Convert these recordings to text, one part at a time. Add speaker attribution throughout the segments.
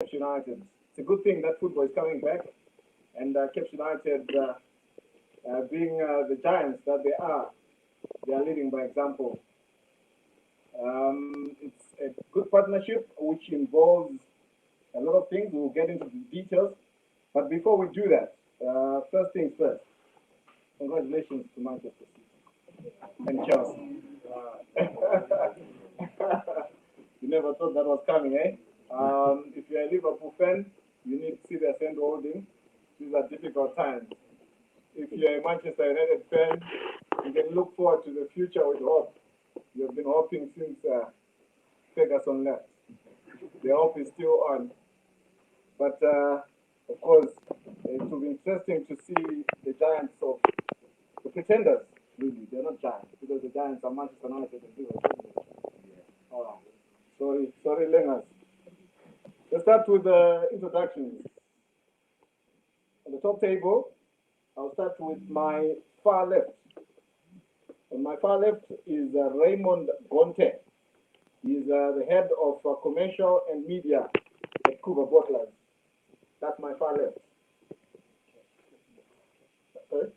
Speaker 1: Caps United. It's a good thing that football is coming back, and Caps United, being the giants that they are leading by example. It's a good partnership which involves a lot of things. We'll get into the details, but before we do that, first things first. Congratulations to Manchester City and Chelsea. You never thought that was coming, eh? If you're a Liverpool fan, you need serious hand holding. These are difficult times. If you're a Manchester United fan, you can look forward to the future with hope. You've been hoping since Ferguson left. The hope is still on. But of course, it will be interesting to see the giants of the pretenders. Really, they're not giants because the giants are Manchester United and Liverpool. All right. Sorry, Lengers. Let's start with the introductions. On the top table, I'll start with my far left. On my far left is Raymond Gonte. He's the head of commercial and media at Kuba Bottlers. That's my far left. Sorry?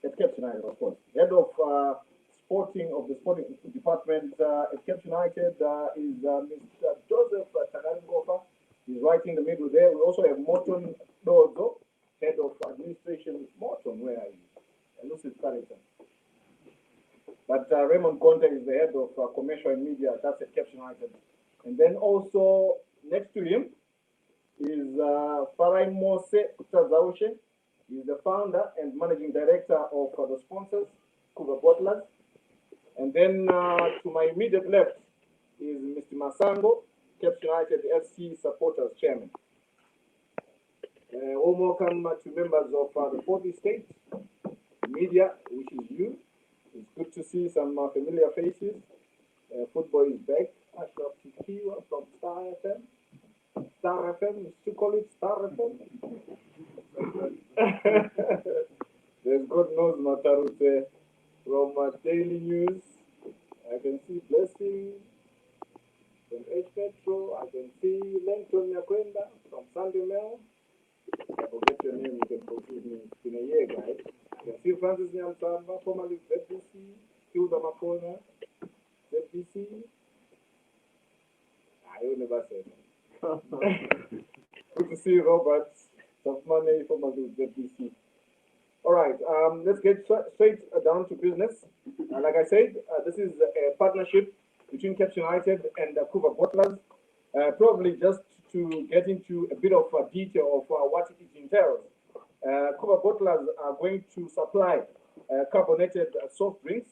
Speaker 1: At Caps United, of course. Head of the sporting department at Caps United is Mr. Joseph Tagaringofa. He's right in the middle there. We also have Morton Dozo, head of administration. Morton, where are you? Elusive character. But Raymond Conte is the head of commercial and media. That's at Caps United. And then also next to him is Farai Mose Kutazaushe. He's the founder and managing director of the sponsors, Kuba Bottlers. And then to my immediate left is Mr. Masango, Caps United FC supporters chairman. Welcome to members of the fourth estate media, which is you. It's good to see some familiar faces. Football is back. Ashraf Tukiwa from Star FM. Star FM, used to call it Star FM. There's God knows Matarute from Daily News. I can see Blessing from H Metro. I can see Lenton Nyakwenda from Sunday Mail. I forget your name, you can forgive me. It's been a year, guys. I can see Francis Nyamsamba, formerly ZBC, Hilda Makona, ZBC. I will never say that. Good to see Robert Safmane, formerly ZBC. All right, let's get straight down to business. Like I said, this is a partnership between Caps United and Kuba Bottlers. Probably just to get into a bit of detail of what it entails. Kuba Bottlers are going to supply carbonated soft drinks,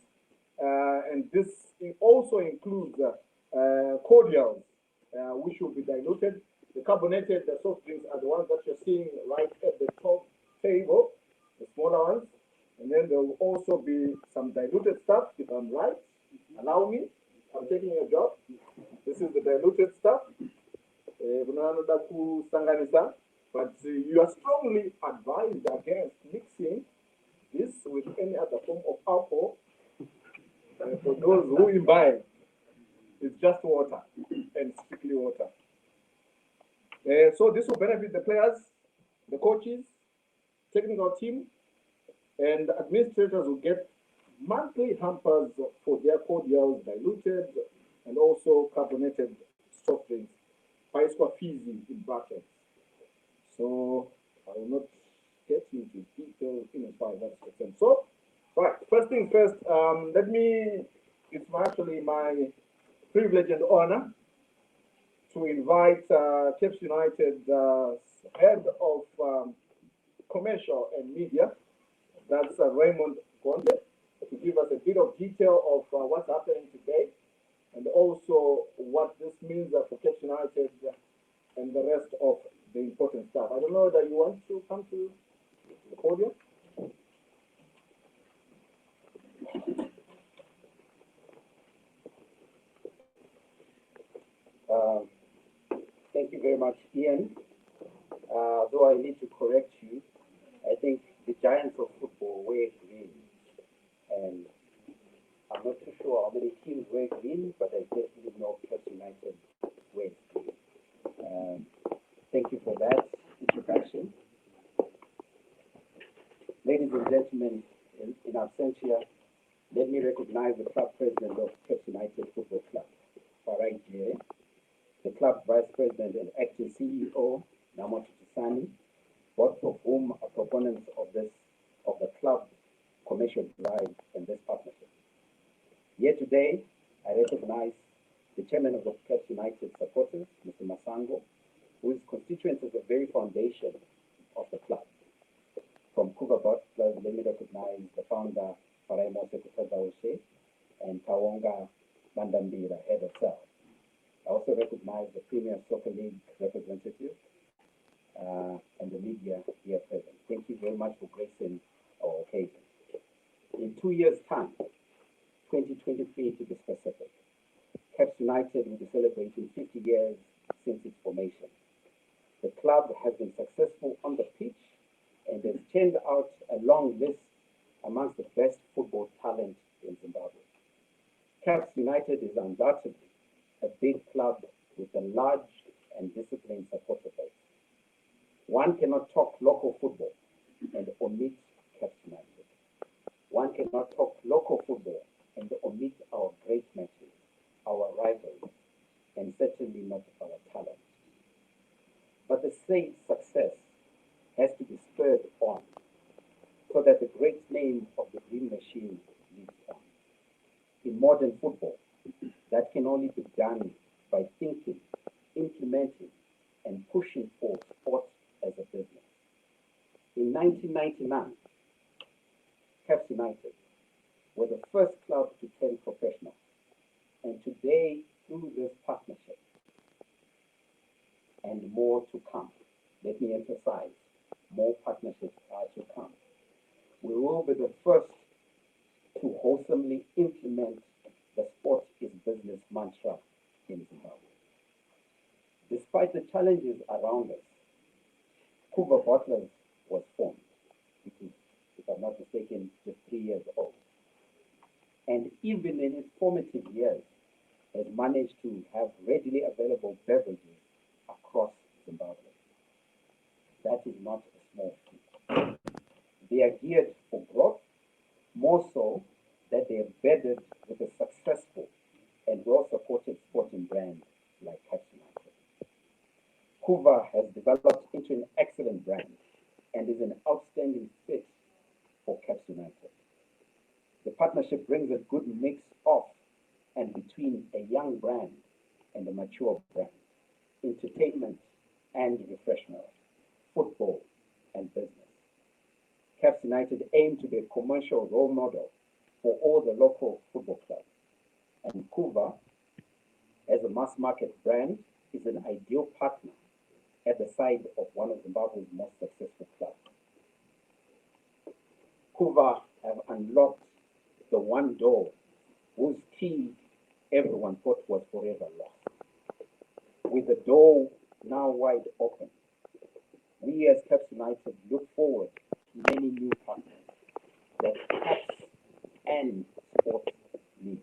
Speaker 1: and this also includes cordials, which will be diluted. The carbonated soft drinks are the ones that you're seeing right at the top table, the smaller ones. And then there will also be some diluted stuff, if I'm right. Allow me, I'm taking your job. This is the diluted stuff. But you are strongly advised against mixing this with any other form of alcohol. For those who imbibe, it's just water and strictly water. So this will benefit the players, the coaches, technical team, and the administrators will get monthly hampers for their cordials, diluted, and also carbonated soft drinks. Paiswa Fizi in brackets. So I will not get into details in as far as that's concerned. So, right, first thing first, it's actually my privilege and honor to invite Caps United head of commercial and media, that's Raymond Gonde, to give us a bit of detail of what's happening today and also what this means for Caps United and the rest of the important stuff. I don't know that you want to come to the podium.
Speaker 2: Thank you very much, Ian. Though I need to correct you, I think the giants of football wear green, and I'm not too sure how many teams wear green, but I definitely know Caps United waste. Um, Thank you for that introduction. Ladies and gentlemen, in absentia, let me recognize the club president of Cape United Football Club, Farai Jere, the club vice president and acting CEO, Namoto Tisani, both of whom are proponents of the club's commercial drive and this partnership. Here today, I recognize the chairman of the Cape United supporters, Mr. Masango, whose constituents is the very foundation of the club. From Kuva Butler, let me recognize the founder, Faraimo Sekutazaoshe, and Tawonga Bandambira, head of sales. I also recognize the Premier Soccer League representative and the media here present. Thank you very much for gracing our occasion. In 2 years' time, 2023 to be specific, Caps United will be celebrating 50 years since its formation. The club has been successful on the pitch and has turned out a long list amongst the best football talent in Zimbabwe. Caps United is undoubtedly a big club with a large and disciplined supporter base. One cannot talk local football and omit Caps United. One cannot talk local football and omit our great matches, our rivalries, and certainly not our talent. But the said success has to be spurred on so that the great name of the Green Machine lives on. In modern football, that can only be done by thinking, implementing, and pushing for sport as a business. In 1999, Caps United were the first club to turn professional. And today, through this partnership, and more to come, let me emphasize, more partnerships are to come. We will be the first to wholesomely implement the sport is business mantra in Zimbabwe. Despite the challenges around us, Kuva Bottlers was formed, which is, if I'm not mistaken, just 3 years old. And even in its formative years, has managed to have readily available beverages across Zimbabwe. That is not a small feat. They are geared for growth, more so that they are bedded with a successful and well-supported sporting brand like Caps United. Kuva has developed into an excellent brand and is an outstanding fit for Caps United. The partnership brings a good mix of and between a young brand and a mature brand, entertainment and refreshment, football and business. Caps United aim to be a commercial role model for all the local football clubs. And Kuva, as a mass market brand, is an ideal partner at the side of one of Zimbabwe's most successful clubs. Kuva have unlocked the one door whose key everyone thought was forever lost. With the door now wide open, we as Caps United look forward to many new partners that Caps and sports need.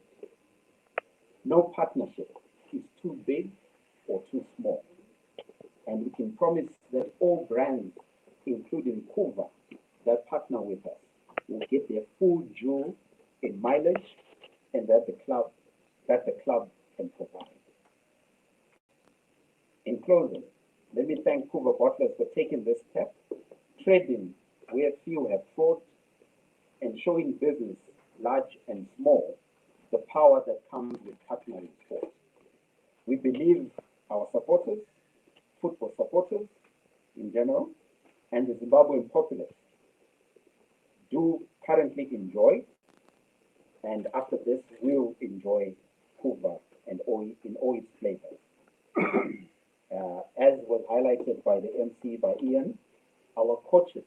Speaker 2: No partnership is too big or too small. And we can promise that all brands, including Kuva, that partner with us, will get their full due in mileage and that the club can provide. In closing, let me thank Kuva Bottlers for taking this step, treading where few have trod, and showing business, large and small, the power that comes with partnering sport. We believe our supporters, football supporters in general, and the Zimbabwean populace do currently enjoy, and after this will enjoy Kuva and in all its flavors. As was highlighted by the MC, by Ian, our coaches,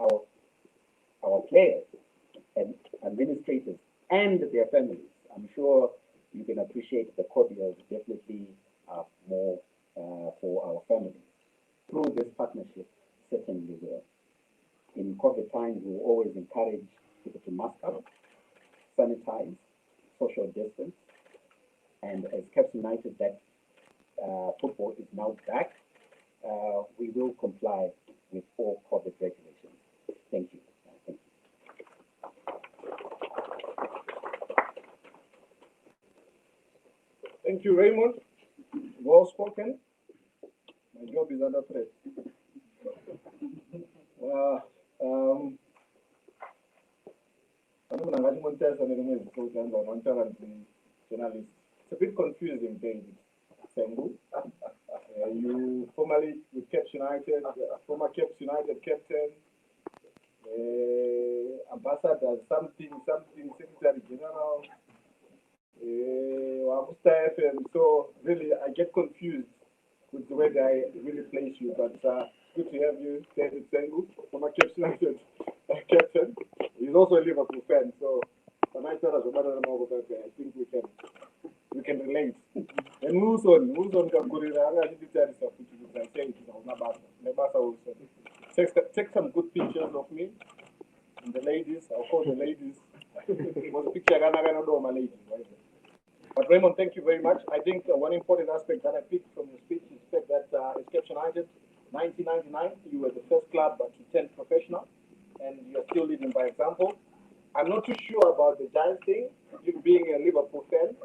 Speaker 2: our players and administrators and their families, I'm sure you can appreciate the cordials definitely more for our families. Through this partnership, certainly will. In COVID times, we will always encourage people to mask up, sanitize, social distance, and as Caps United, that football is now back, we will comply with all COVID regulations. Thank you. Thank you.
Speaker 1: Thank you, Raymond. Well spoken. My job is under threat. It's a bit confusing, David Sengu. You formerly with Caps United, former Caps United captain, ambassador, something, secretary general, and so really I get confused with the way that I really place you, but good to have you, David Sengu, former Caps United captain. He's also a Liverpool fan, so when I tell us about him over that, I think we can relate. And moves on Kagurira, I think it's take some good pictures of me and the ladies. I'll call the ladies. It was a picture my ladies, right? But Raymond, thank you very much. I think one important aspect that I picked from your speech is the fact that as Caps United, 1999, you were the first club to turn professional, and you are still leading by example. I'm not too sure about the Giants thing, you being a Liverpool fan.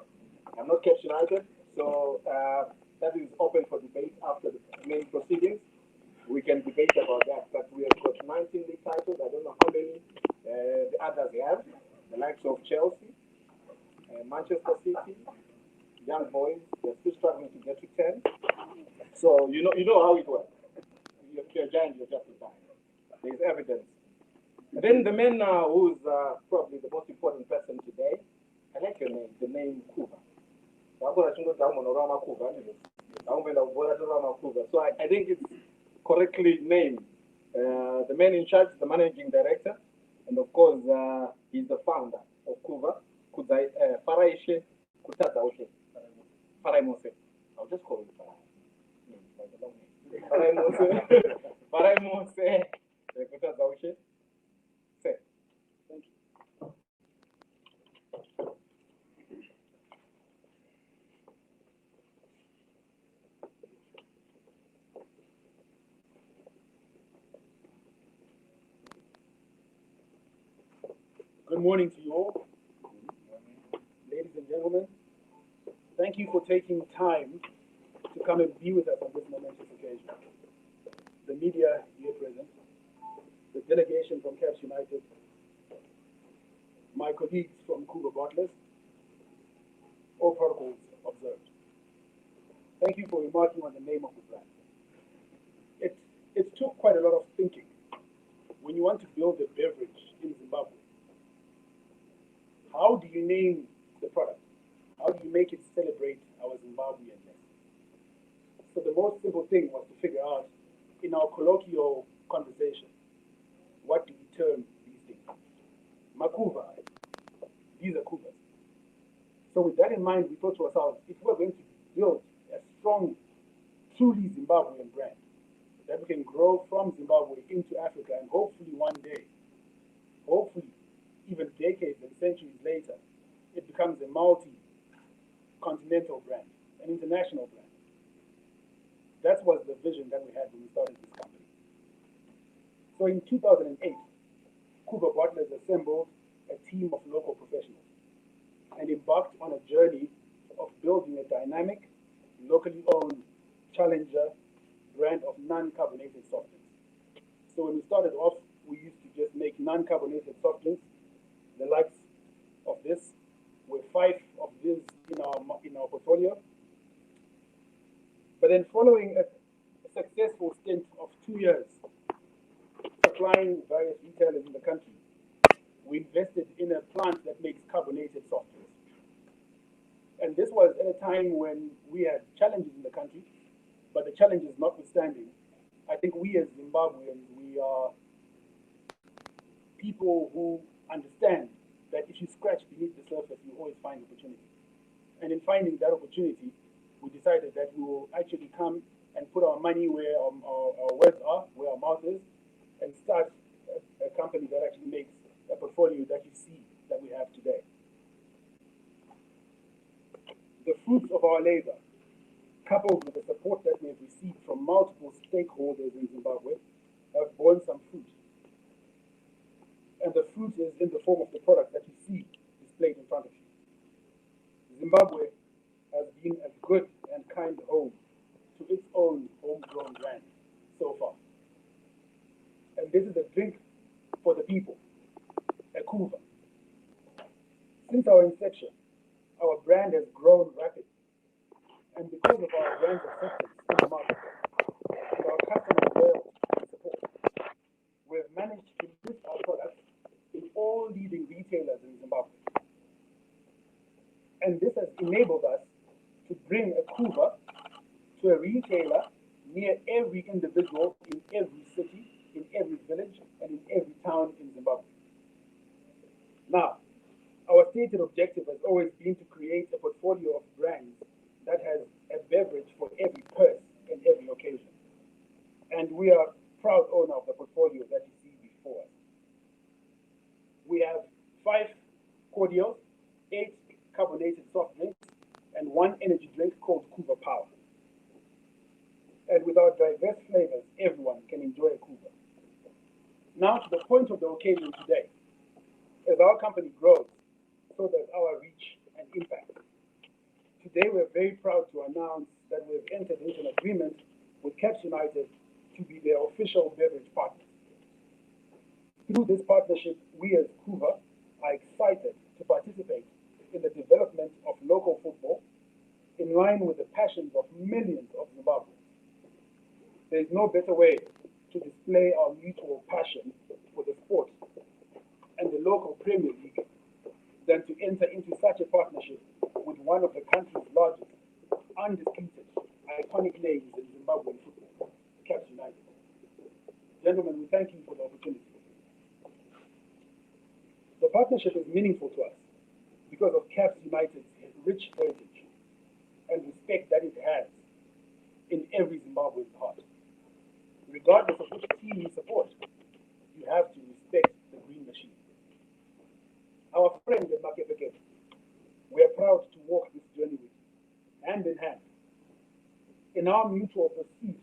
Speaker 1: I'm not Caps United, so that is open for debate after the main proceedings. We can debate about that, but we have got 19 league titles. I don't know how many the others have, the likes of Chelsea, Manchester City, young boys, they're still struggling to get to 10. So you know how it works. You're a giant, you're just a giant. There's evidence. And then the man who's probably the most important person today, I like your name, the name Kuba. So I think it's correctly named. The man in charge, the managing director, and of course, he's the founder of Kuba, Faraishe Kutadaushe. Faraimose. I'll just call it Faraimose. Faraimose Kutadaushe. Thank you.
Speaker 3: Good morning to you all. Ladies and gentlemen, thank you for taking time to come and be with us on this momentous occasion. The media here present, the delegation from Caps United, my colleagues from Kuba Bottlers, all protocols observed. Thank you for remarking on the name of the brand. It took quite a lot of thinking when you want to build a beverage in Zimbabwe. How do you name the product? How do you make it celebrate our Zimbabweanness? So the most simple thing was to figure out, in our colloquial conversation, what do we term these things? Makuva, these are Kubas. So with that in mind, we thought to ourselves, if we're going to build a strong, truly Zimbabwean brand, that we can grow from Zimbabwe into Africa, and hopefully one day, hopefully even decades and centuries later, it becomes a multi-continental brand, an international brand. That was the vision that we had when we started this company. So in 2008, Kuba Bottlers assembled a team of local professionals and embarked on a journey of building a dynamic, locally owned challenger brand of non-carbonated soft drinks. So when we started off, we used to just make non-carbonated soft drinks. The likes of this, with 5 of these in our portfolio. But then following a successful stint of 2 years supplying various retailers in the country, we invested in a plant that makes carbonated soft drinks. And this was at a time when we had challenges in the country, but the challenges notwithstanding, I think we as Zimbabweans, we are people who understand that if you scratch beneath the surface, you always find opportunity. And in finding that opportunity, we decided that we will actually come and put our money where our words are, where our mouth is, and start a company that actually makes a portfolio that you see that we have today. The fruits of our labor, coupled with the support support that we have received from multiple stakeholders in Zimbabwe have borne some fruit. And the fruit is in the form of the product that you see displayed in front of you. Zimbabwe has been a good and kind home to its own homegrown brand so far. And this is a drink for the people, a Kuva. Since our inception, our brand has grown rapidly. And because of our brand's acceptance in the market, and our customers' loyalty and support, we have managed to list our products in all leading retailers in Zimbabwe. And this has enabled us to bring a Kuva to a retailer near every individual in every city, in every village, and in every town in Zimbabwe. Now, our stated objective has always been to create a portfolio of brands that has a beverage for every purse and every occasion. And we are proud owner of the portfolio that you see before us. We have 5 cordials, 8 carbonated soft drinks, and 1 energy drink called Kuva Power. And with our diverse flavors, everyone can enjoy a Kuva. Now to the point of the occasion today. As our company grows, so does our reach and impact. Today we're very proud to announce that we have entered into an agreement with Caps United to be their official beverage partner. Through this partnership, we as Kuva are excited to participate in the development of local football in line with the passions of millions of Zimbabweans. There is no better way to display our mutual passion for the sport and the local Premier League than to enter into such a partnership with one of the country's largest, undisputed, iconic names in Zimbabwean football, Caps United. Gentlemen, we thank you for the opportunity. The partnership is meaningful to us because of Caps United's rich heritage and respect that it has in every Zimbabwean's heart. Regardless of which team you support, you have to respect the green machine. Our friends at Makepeke, we are proud to walk this journey with you, hand in hand, in our mutual pursuit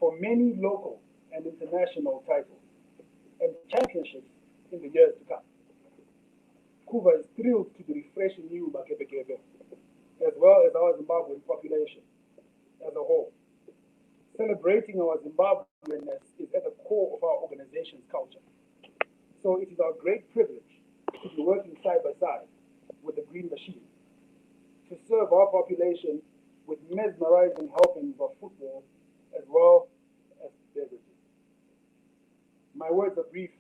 Speaker 3: for many local and international titles and championships in the years to come. Kuva is thrilled to be refreshing you, Makepeke, as well as our Zimbabwean population as a whole. Celebrating our Zimbabweanness is at the core of our organization's culture. So it is our great privilege to be working side by side with the Green Machine to serve our population with mesmerizing helpings of football as well as beverages. My words are brief.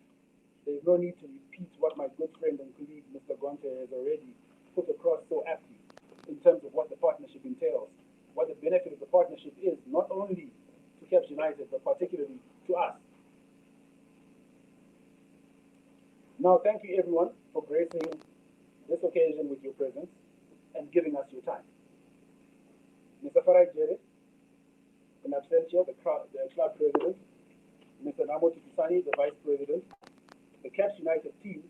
Speaker 3: There is no need to repeat what my good friend and colleague, Mr. Gonte, has already put across so aptly in terms of what the partnership entails, what the benefit of the partnership is, not only to Caps United, but particularly to us. Now, thank you everyone for gracing this occasion with your presence and giving us your time. Mr. Farai Jere, in absentia, the club president, Mr. Namoti Kisani, the vice president, the Caps United team,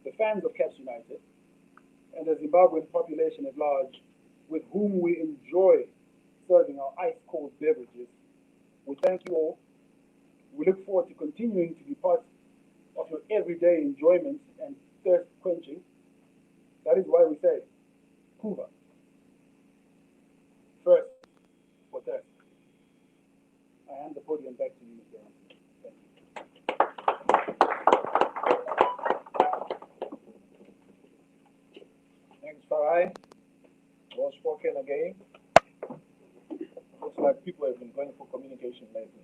Speaker 3: the fans of Caps United, and the Zimbabwean population at large, with whom we enjoy serving our ice-cold beverages. We thank you all. We look forward to continuing to be part of your everyday enjoyment and thirst quenching. That is why we say, Kuva, first for thirst. I hand the podium back to you, Mr. Anthony. Thank you.
Speaker 1: Thanks, Farai. Well spoken again. Looks like people have been going for communication lately.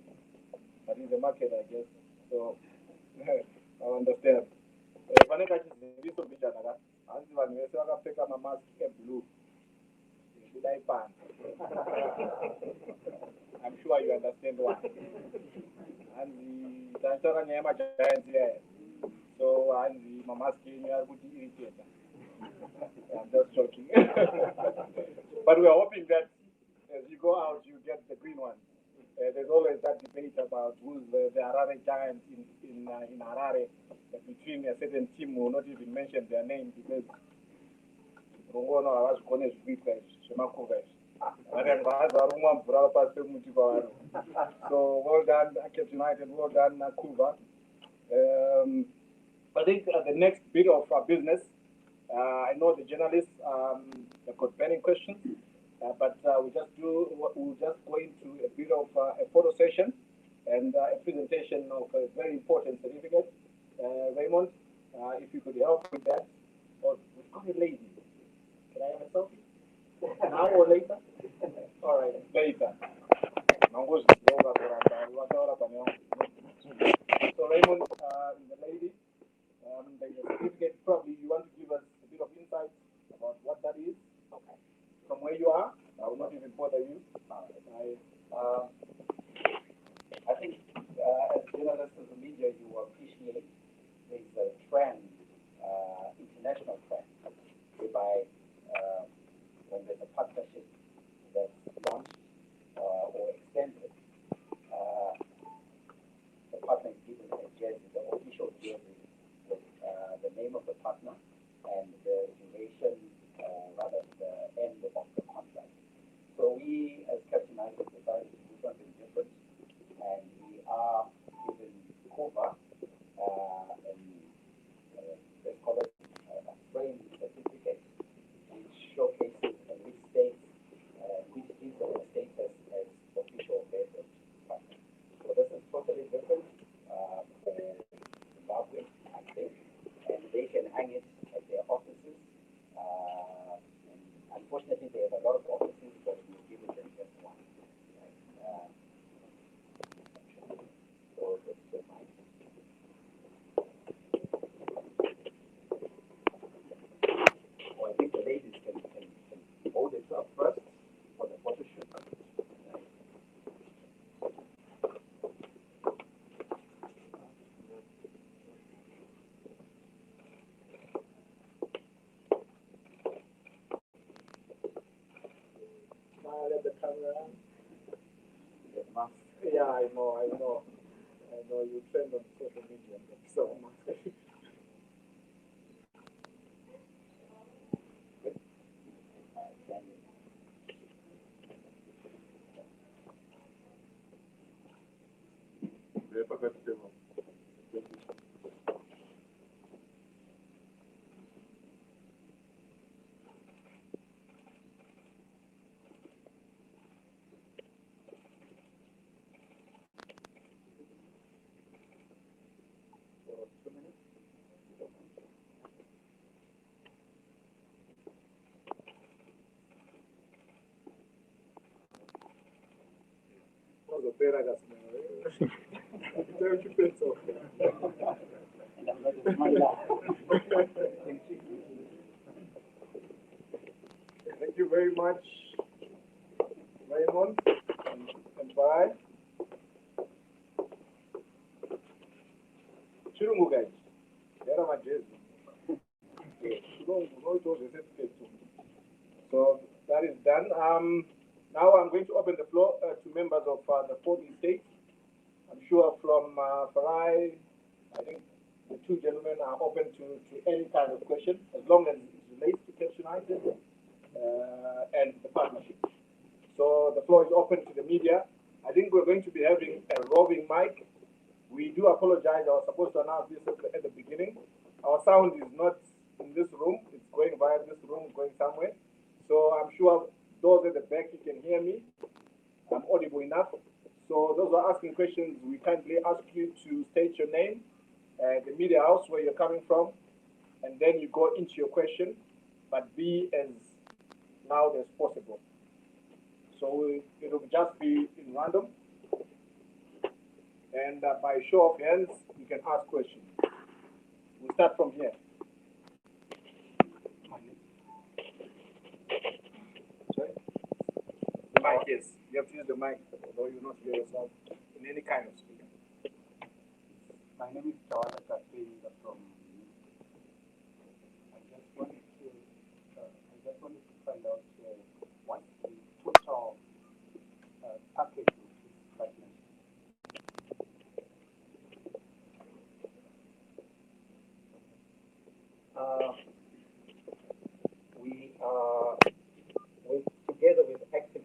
Speaker 1: But in the market, I guess. So, I understand. I'm sure you understand why. And the Tanzania Nyama Giants here. So, and the Mama's King, you are good irritated. I'm just joking. But we are hoping that as you go out, you get the green one. There's always that debate about who's the Harare Giants in Harare, between a certain team who will not even mention their name because Rongono was going to be So well done, Cape United. Well done, Kuba. I think the next bit of business, I know the journalists have got burning questions, but we'll just go into a bit of a photo session and a presentation of a very important certificate. Raymond, if you could help with that. Or we've got a lady. Can I have a selfie? Now or later? All right, later. So Raymond, the lady, the certificate, probably you want to give us a bit of insight about what that is. Okay. From where you are, I will not even bother you.
Speaker 2: I think as journalists of the media, you will appreciate there's a trend, international trend, whereby when there's a partnership that's launched or extended, the partner is given a jersey, the official jersey, with the name of the partner and the duration, rather the end of the contract. So we, as Cape United, decided to do something different, and we are given COVA, and let's call it a frame certificate, which showcases and which states, which gives them a status as official beverage partner. So this is totally different for Zimbabwe, I think, and they can hang it at their offices. And unfortunately, they have a lot of offices, but we've given them just one. So that's the mind. Well, I think the ladies can hold it up first for the photo shoot.
Speaker 1: Now let the camera.
Speaker 2: Get mask.
Speaker 1: Yeah, I know. You trend on social media, so much.
Speaker 2: And I'm not a smiler.
Speaker 1: Thank you very much, Raymond and Bai. Chirungu guys, there are my jazz. So that is done. Now I'm going to open the floor to members of the 14 states. I'm sure from Farai, I think the two gentlemen are open to any kind of question, as long as it relates to Cape United and the partnership. So the floor is open to the media. I think we're going to be having a roving mic. We do apologize. I was supposed to announce this at the beginning. Our sound is not in this room. It's going via this room, going somewhere. So I'm sure those at the back, you can hear me. I'm audible enough. So those who are asking questions, we kindly ask you to state your name, the media house where you're coming from, and then you go into your question, but be as loud as possible. So it'll just be in random. And by show of hands, you can ask questions. We'll start from here. Sorry? The mic, yes. You have to use the mic, although you not hear yourself in any kind of speaker.
Speaker 2: My name is Tawala Katringa from. I just wanted to find out what the total package of this partnership. We are together with Active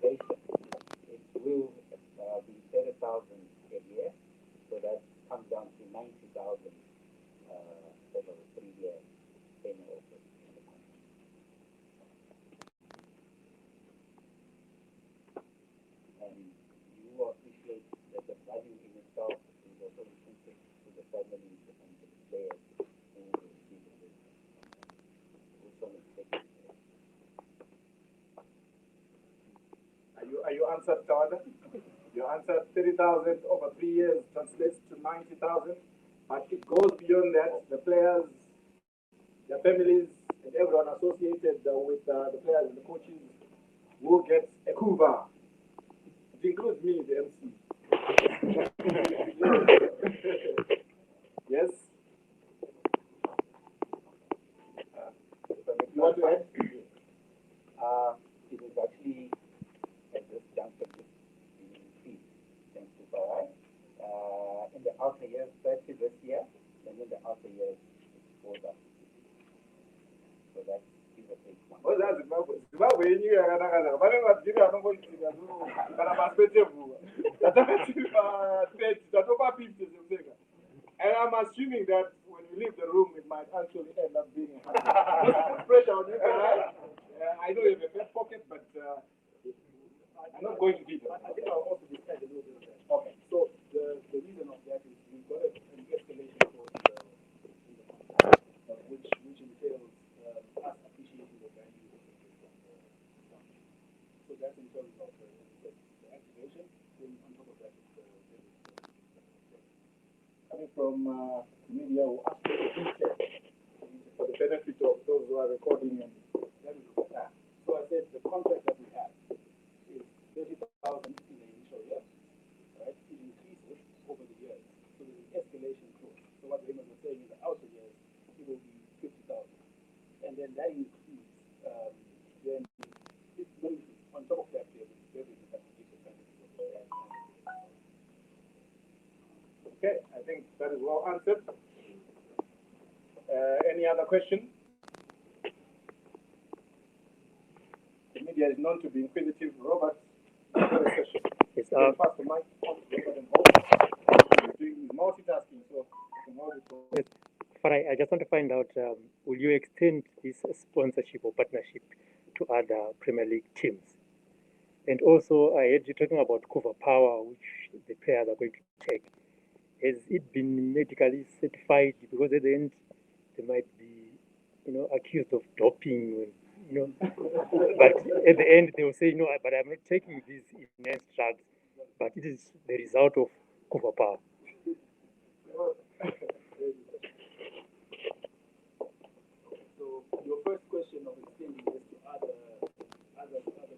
Speaker 1: answered, Tawada. You answered 30,000 over 3 years translates to 90,000. But it goes beyond that. The players, their families, and everyone associated with the players and the coaches will get a Kuva. It includes me, the MC. Yes? You want to add?
Speaker 2: It is actually at this juncture just being increased thanks to Farai. In the outer years, 30 this year, and in the outer years, it goes up. So that is a big one.
Speaker 1: What is Zimbabwe? Zimbabwe, you are going to and I'm assuming that when you leave the room, it might actually end up being a pressure on you, right? I know you have a back pocket, but I'm not going to be there.
Speaker 3: I think I'll also decide a little bit of that.
Speaker 1: Okay.
Speaker 3: So the reason of that is we've got an escalation clause in the contract, which entails us appreciating the value of the fund. So that's in terms of the activation. Then on top of that, it's
Speaker 1: Coming from media who asked for the detail for the benefit of those who are recording. And
Speaker 3: that is that. So I said the contract that we have is 30,000 in the initial year, right? It increases over the years. So there's an escalation clause. So what Raymond was saying in the outer years, it will be 50,000. And then that includes, then on top of that, there's revenue that will take advantage of that.
Speaker 1: okay, I think that is well answered. Any other question? The media is known to be inquisitive. Robert,
Speaker 4: Yes,
Speaker 1: pass the mic on to Robert and Paul. He's doing multitasking, so you can hold it for.
Speaker 4: yes. Farai, I just want to find out, will you extend this sponsorship or partnership to other Premier League teams? And also, I heard you talking about cover power, which the players are going to take. Has it been medically certified? Because at the end, they might be, accused of doping, but at the end they will say, no, but I'm not taking these enhanced drugs, but it is the result of cover power.
Speaker 3: So your first question of extending this to other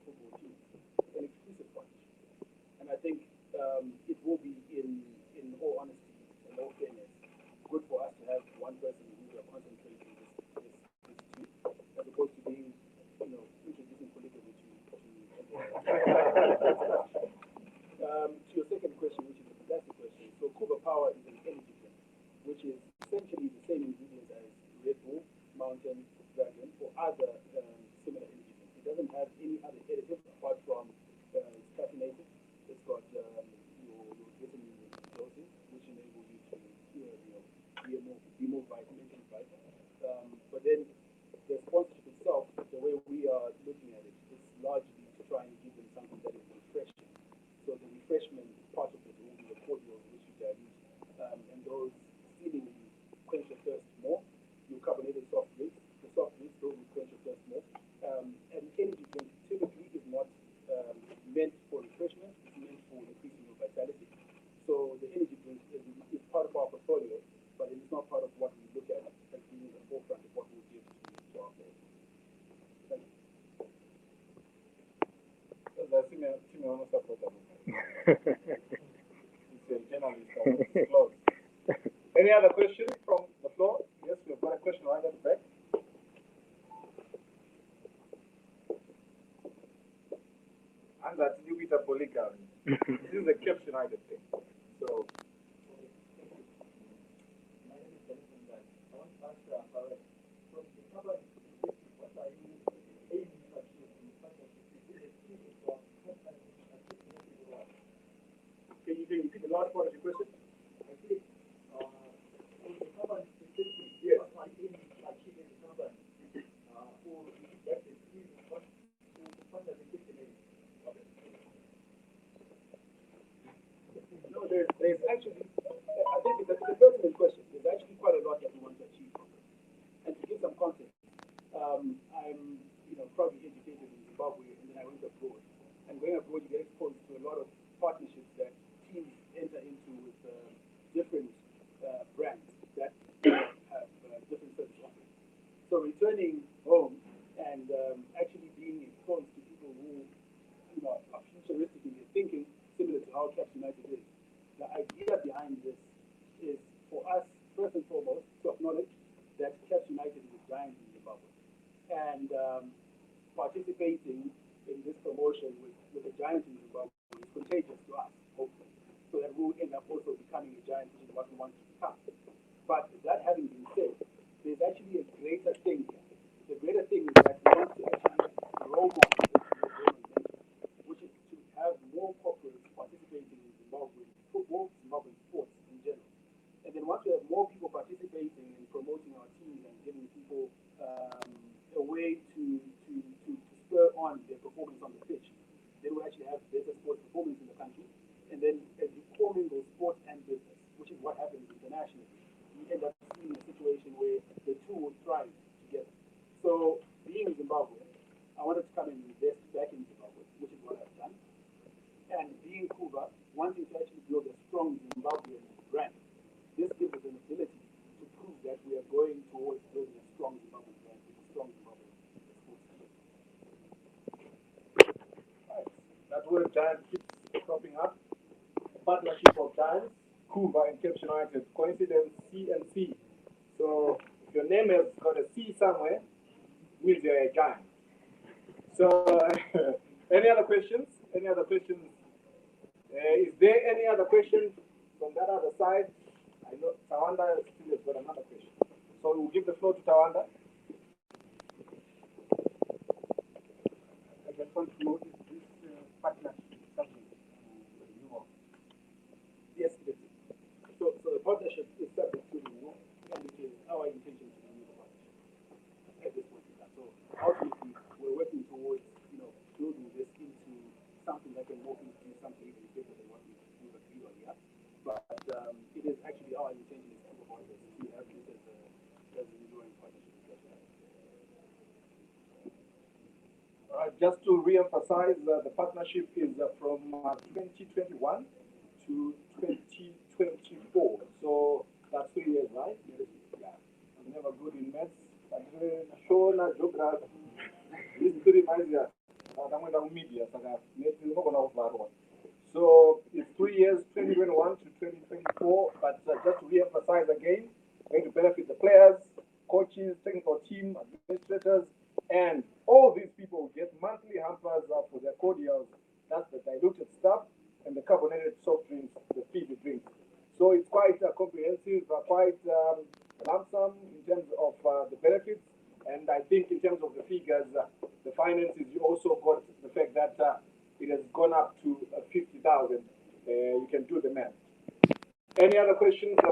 Speaker 3: football teams, an exclusive partnership. And I think it will be in all honesty and all fairness, good for us to have one person who we are concentrating this team, as opposed to being, introducing polygamy to your second question, which is a fantastic question. So Kuba Power is an energy drink, which is essentially the same ingredients as Red Bull, Mountain, Dragon, or other similar energy drinks. It doesn't have any other additives apart from it's caffeinated. It's got your vitamin dosing, which enable you to be more mentally vital. But then the sponsorship itself, the way we are looking at it, is largely to try and give them something that is refreshing. So the refreshment part of it will be the cordials which you dilute, and those seemingly quench your thirst more. Your carbonated soft drinks, the soft drinks, those will quench your thirst more. And energy drink typically is not meant for refreshment, it's meant for increasing your vitality. So the energy drink is part of our portfolio, but it is not part of what we look at as being the forefront of what we give to our players. Thank you.
Speaker 1: Any other questions from the floor? Yes, we've got a question right at the back. And that's you with a polygamy. This is the Cape United thing. So.
Speaker 3: Can you repeat the last part of your question? Yes. No, there's actually, I think it's a pertinent question. There's actually quite a lot that we want to achieve. And to give some context, I'm, probably educated in Zimbabwe, and then I went abroad. And going abroad, you get exposed what Caps United is. The idea behind this is for us, first and foremost, to acknowledge that Caps United is a giant in Zimbabwe. And participating in this promotion with a giant in Zimbabwe is contagious to us, hopefully. So that we'll end up also becoming a giant, which is what we want to become. But that having been said, there's actually a greater thing here. The greater thing is that we want to actually grow more, which is to have more corporates participating in Zimbabwe, football, Zimbabwean sports in general. And then once we have more people participating in promoting our teams and giving people a way to spur on their performance on the pitch, then we'll actually have better sports performance in the country. And then as you commingle sports and business, which is what happens internationally, you end up seeing a situation where the two will thrive together. So being in Zimbabwe, I wanted to come and invest back in Zimbabwe, which is what I've done. And being Kuva, wanting to actually build a strong Zimbabwean brand, this gives us an ability to prove that we are going towards building a strong Zimbabwean brand with a strong Zimbabwean sports team.
Speaker 1: Right. That word giant keeps cropping up. Partnership of giants, Kuva and Caps United. Coincidence, C and C. So if your name has got a C somewhere, means you're a giant. So any other questions? Any other questions? Is there any other question from that other side? I know Tawanda still has got another question. So we'll give the floor to Tawanda.
Speaker 5: I just want to know if this partnership is something with you all.
Speaker 3: Yes, it is. So the partnership is subject to renewal, and it is our intention to renew the partnership at this point in time. So ultimately, we're working towards, building this into something that can morph into something even bigger than what we've agreed on here. But it is actually our intention is to avoid this, to have this as a renewing partnership.
Speaker 1: Just to re-emphasize, the partnership is from 2021 to 2024. So that's 3 years, right? Yeah. I'm never good in maths. I'm sure not geography. This is pretty much media. So it's 3 years, 2021 to 2024. But just to re-emphasize again, going to benefit the players, coaches, technical team, administrators, and all these people get monthly hampers for their cordials. That's the diluted stuff and the carbonated soft drinks, the Fiji drinks. So it's quite comprehensive, quite lump sum in terms of the benefits. And I think in terms of the figures, the finances, you also got the fact that it has gone up to 50,000. You can do the math. Any other questions?